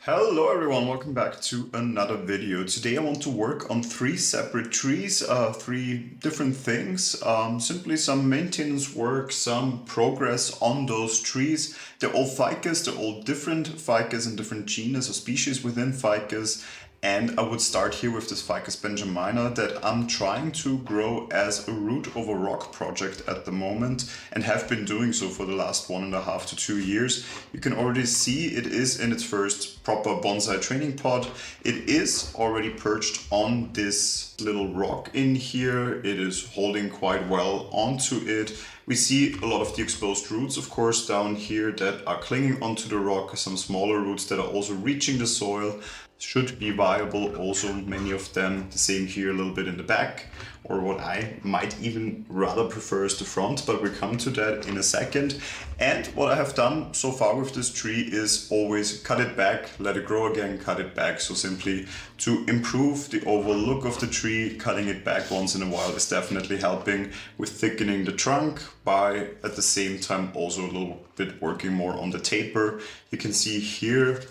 Hello everyone, welcome back to another video. Today I want to work on three separate trees, three different things, simply some maintenance work, some progress on those trees. They're all ficus, they're all different ficus and different genus or species within ficus. And I would start here with this Ficus benjamina that I'm trying to grow as a root over rock project at the moment and have been doing so for the last 1.5 to 2 years. You can already see it is in its first proper bonsai training pot. It is already perched on this little rock in here. It is holding quite well onto it. We see a lot of the exposed roots, of course, down here that are clinging onto the rock, some smaller roots that are also reaching the soil. Should be viable, also many of them, the same here a little bit in the back, or what I might even rather prefer is the front, but we'll come to that in a second. And what I have done so far with this tree is always cut it back, let it grow again, cut it back. So simply to improve the overall look of the tree, cutting it back once in a while is definitely helping with thickening the trunk by at the same time also a little bit working more on the taper. You can see here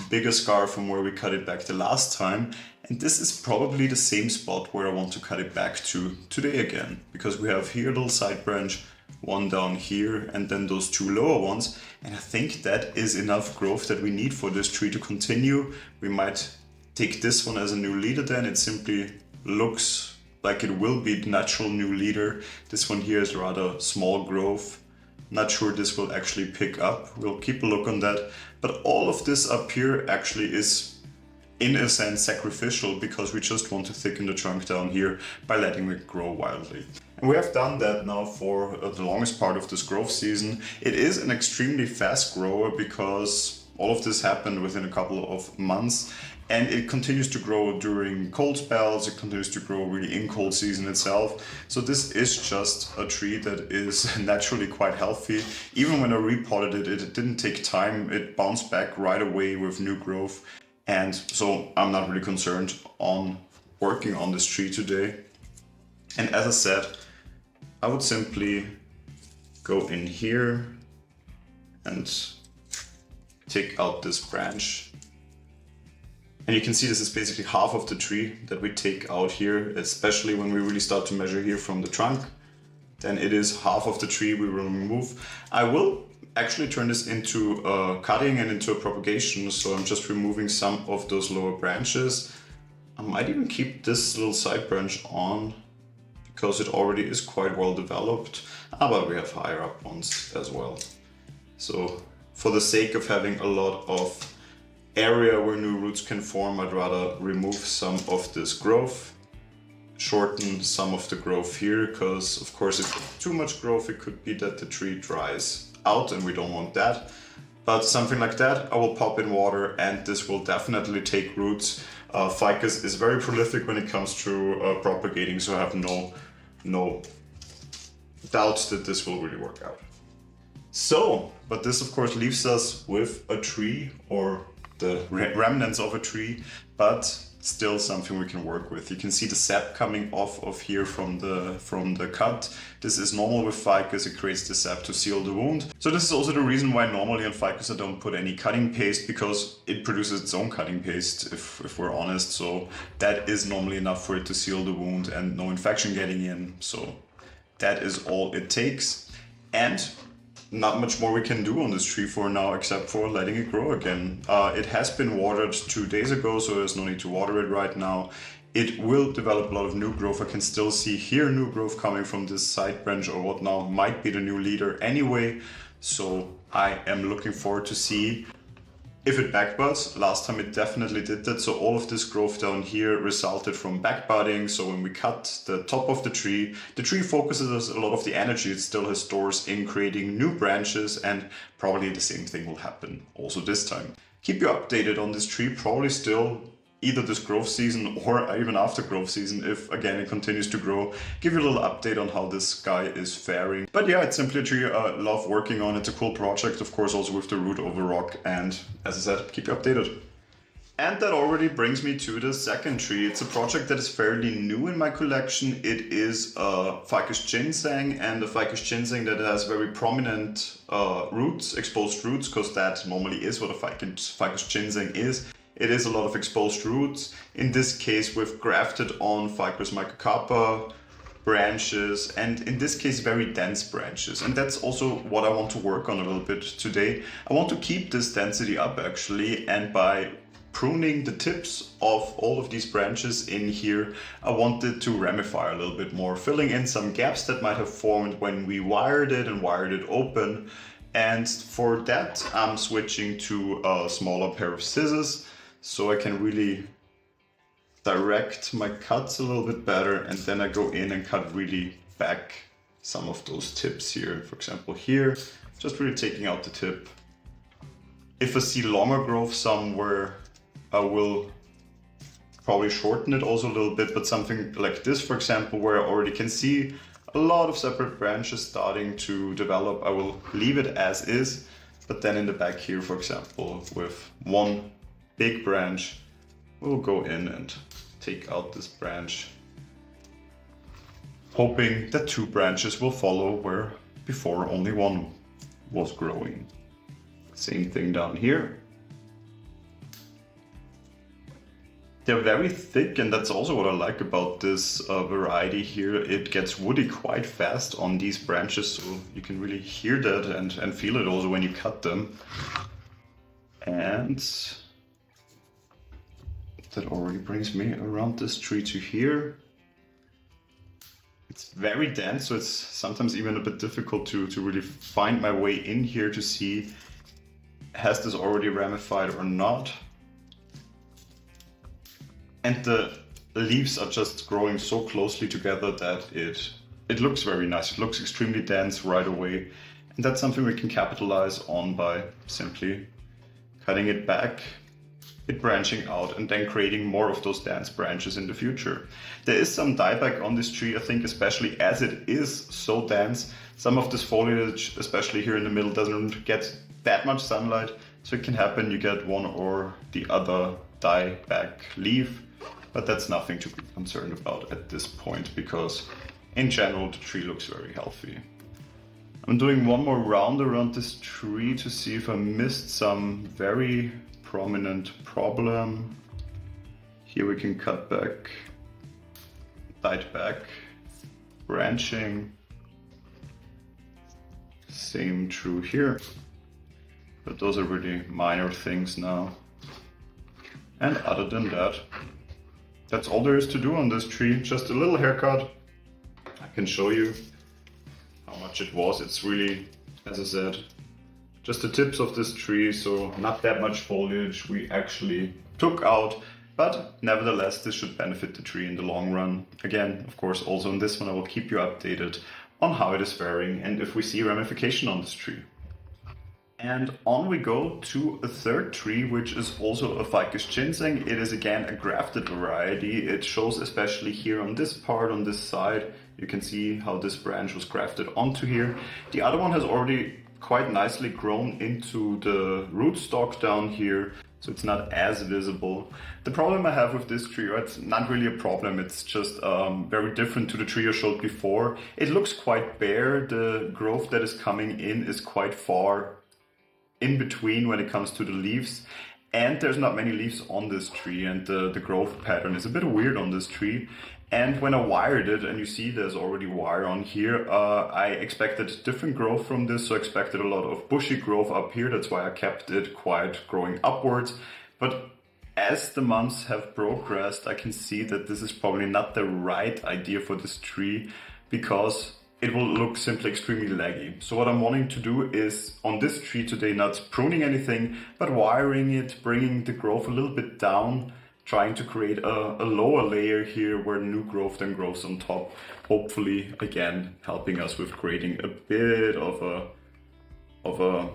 bigger scar from where we cut it back the last time, and this is probably the same spot where I want to cut it back to today again, because we have here a little side branch, one down here, and then those two lower ones, and I think that is enough growth that we need for this tree to continue. We might take this one as a new leader then. It simply looks like it will be the natural new leader. This one here is rather small growth. Not sure this will actually pick up. We'll keep a look on that. But all of this up here actually is, in a sense, sacrificial because we just want to thicken the trunk down here by letting it grow wildly. And we have done that now for the longest part of this growth season. It is an extremely fast grower because all of this happened within a couple of months. And it continues to grow during cold spells, it continues to grow really in cold season itself. So this is just a tree that is naturally quite healthy. Even when I repotted it, it didn't take time. It bounced back right away with new growth. And so I'm not really concerned on working on this tree today. And as I said, I would simply go in here and take out this branch. And you can see this is basically half of the tree that we take out here, especially when we really start to measure here from the trunk. Then it is half of the tree we will remove. I will actually turn this into a cutting and into a propagation, so I'm just removing some of those lower branches. I might even keep this little side branch on because it already is quite well developed, but we have higher up ones as well. So for the sake of having a lot of area where new roots can form, I'd rather remove some of this growth, shorten some of the growth here, because of course if too much growth it could be that the tree dries out and we don't want that. But something like that I will pop in water and this will definitely take roots. Ficus is very prolific when it comes to propagating, so I have no doubts that this will really work out. So, but this of course leaves us with a tree, or the remnants of a tree, but still something we can work with. You can see the sap coming off of here from the cut. This is normal with ficus, it creates the sap to seal the wound. So this is also the reason why normally on ficus I don't put any cutting paste, because it produces its own cutting paste, if we're honest. So that is normally enough for it to seal the wound and no infection getting in. So that is all it takes. And not much more we can do on this tree for now except for letting it grow again. It has been watered 2 days ago, so there's no need to water it right now. It will develop a lot of new growth. I can still see here new growth coming from this side branch, or what now might be the new leader anyway. So I am looking forward to see if it backbuds. Last time it definitely did that, so all of this growth down here resulted from backbudding. So when we cut the top of the tree focuses a lot of the energy it still has stores in creating new branches, and probably the same thing will happen also this time. Keep you updated on this tree, probably still either this growth season or even after growth season, if again it continues to grow. Give you a little update on how this guy is faring. But yeah, it's simply a tree I love working on. It's a cool project, of course, also with the root over rock, and as I said, keep you updated. And that already brings me to the second tree. It's a project that is fairly new in my collection. It is a Ficus ginseng, and a Ficus ginseng that has very prominent roots, exposed roots, because that normally is what a Ficus ginseng is. It is a lot of exposed roots. In this case, we've grafted on Ficus microcarpa branches, and in this case very dense branches, and that's also what I want to work on a little bit today. I want to keep this density up actually, and by pruning the tips of all of these branches in here, I wanted to ramify a little bit more, filling in some gaps that might have formed when we wired it and wired it open. And for that, I'm switching to a smaller pair of scissors so I can really direct my cuts a little bit better, and then I go in and cut really back some of those tips here. For example here, just really taking out the tip. If I see longer growth somewhere, I will probably shorten it also a little bit, but something like this, for example, where I already can see a lot of separate branches starting to develop, I will leave it as is. But then in the back here, for example, with one big branch, we'll go in and take out this branch, hoping that two branches will follow where before only one was growing. Same thing down here. They're very thick, and that's also what I like about this variety here. It gets woody quite fast on these branches, so you can really hear that and feel it also when you cut them. And that already brings me around this tree to here. It's very dense, so it's sometimes even a bit difficult to really find my way in here to see, has this already ramified or not? And the leaves are just growing so closely together that it looks very nice. It looks extremely dense right away. And that's something we can capitalize on by simply cutting it back, it branching out, and then creating more of those dense branches in the future. There is some dieback on this tree, I think, especially as it is so dense. Some of this foliage, especially here in the middle, doesn't get that much sunlight. So it can happen you get one or the other dieback leaf. But that's nothing to be concerned about at this point, because in general the tree looks very healthy. I'm doing one more round around this tree to see if I missed some very prominent problem. Here we can cut back, diet back, branching. Same true here. But those are really minor things now. And other than that, that's all there is to do on this tree. Just a little haircut. I can show you how much it was. It's really, as I said, just the tips of this tree, so not that much foliage we actually took out. But nevertheless, this should benefit the tree in the long run. Again, of course, also in this one I will keep you updated on how it is faring and if we see ramification on this tree. And on we go to a third tree, which is also a Ficus ginseng. It is again a grafted variety. It shows especially here on this part, on this side. You can see how this branch was grafted onto here. The other one has already quite nicely grown into the rootstock down here, so it's not as visible. The problem I have with this tree, or it's not really a problem, it's just very different to the tree I showed before. It looks quite bare. The growth that is coming in is quite far in between when it comes to the leaves, and there's not many leaves on this tree, and the growth pattern is a bit weird on this tree. And when I wired it, and you see there's already wire on here, I expected different growth from this, so I expected a lot of bushy growth up here. That's why I kept it quite growing upwards. But as the months have progressed, I can see that this is probably not the right idea for this tree, because it will look simply extremely laggy. So what I'm wanting to do is on this tree today, not pruning anything, but wiring it, bringing the growth a little bit down, trying to create a lower layer here where new growth then grows on top. Hopefully, again, helping us with creating a bit of a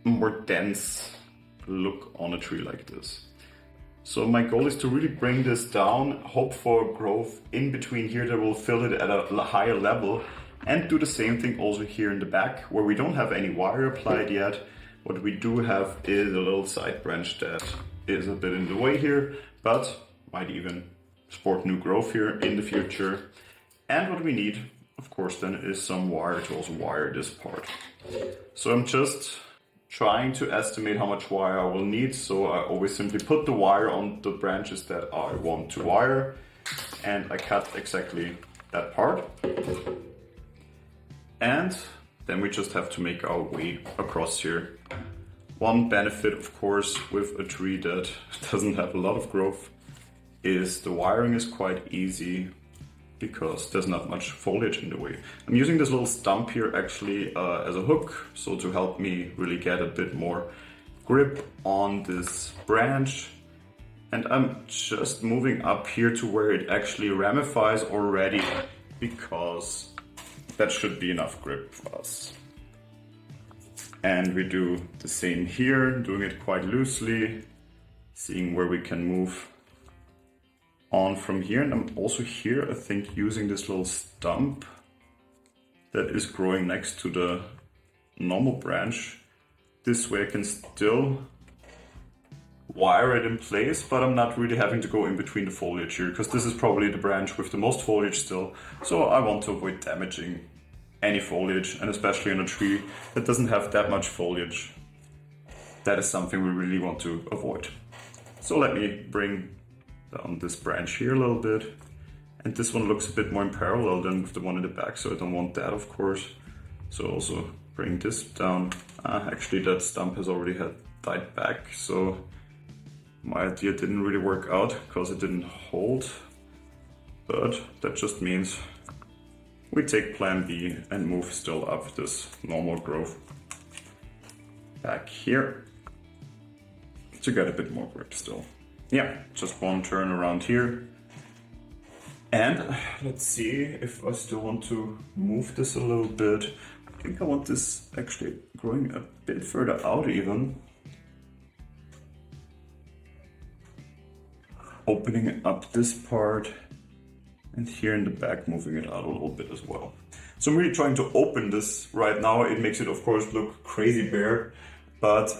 more dense look on a tree like this. So my goal is to really bring this down, hope for growth in between here that will fill it at a higher level, and do the same thing also here in the back where we don't have any wire applied yet, What we do have is a little side branch that is a bit in the way here, but might even support new growth here in the future. And what we need, of course, then is some wire to also wire this part. So I'm just trying to estimate how much wire I will need. So I always simply put the wire on the branches that I want to wire, and I cut exactly that part. And then we just have to make our way across here. One benefit, of course, with a tree that doesn't have a lot of growth is the wiring is quite easy because there's not much foliage in the way. I'm using this little stump here actually as a hook, so to help me really get a bit more grip on this branch. And I'm just moving up here to where it actually ramifies already, because that should be enough grip for us. And we do the same here, doing it quite loosely, seeing where we can move on from here. And I'm also here, I think, using this little stump that is growing next to the normal branch. This way I can still wire it in place, but I'm not really having to go in between the foliage here, because this is probably the branch with the most foliage still. So I want to avoid damaging any foliage, and especially on a tree that doesn't have that much foliage. That is something we really want to avoid. So let me bring down this branch here a little bit. And this one looks a bit more in parallel than with the one in the back, so I don't want that, of course. So also bring this down. Actually, that stump has already died back, so my idea didn't really work out because it didn't hold. But that just means we take plan B and move still up this normal growth back here to get a bit more grip still. Yeah, just one turn around here. And let's see if I still want to move this a little bit. I think I want this actually growing a bit further out even. Opening up this part, and here in the back moving it out a little bit as well. So I'm really trying to open this right now. It makes it, of course, look crazy bare, but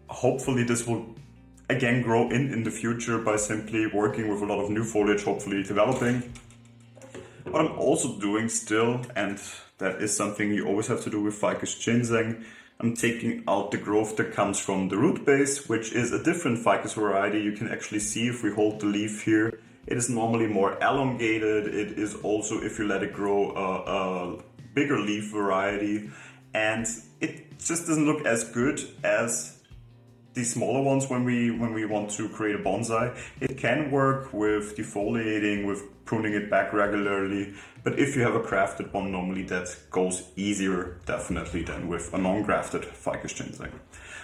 hopefully this will again grow in the future by simply working with a lot of new foliage, hopefully developing. What I'm also doing still, and that is something you always have to do with Ficus ginseng, I'm taking out the growth that comes from the root base, which is a different Ficus variety. You can actually see if we hold the leaf here, it is normally more elongated. It is also, if you let it grow, a bigger leaf variety, and it just doesn't look as good as these smaller ones when we want to create a bonsai. It can work with defoliating, with pruning it back regularly, but if you have a grafted one, normally that goes easier definitely than with a non-grafted Ficus ginseng.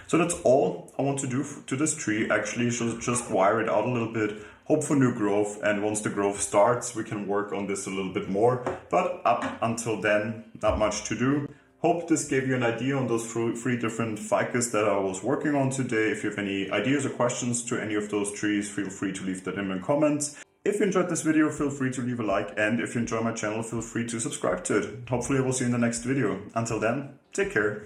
So that's all I want to do to this tree actually, so just wire it out a little bit, hope for new growth, and once the growth starts we can work on this a little bit more, but up until then not much to do. Hope this gave you an idea on those three different ficus that I was working on today. If you have any ideas or questions to any of those trees, feel free to leave that in the comments. If you enjoyed this video, feel free to leave a like, and if you enjoy my channel, feel free to subscribe to it. Hopefully I will see you in the next video. Until then, take care.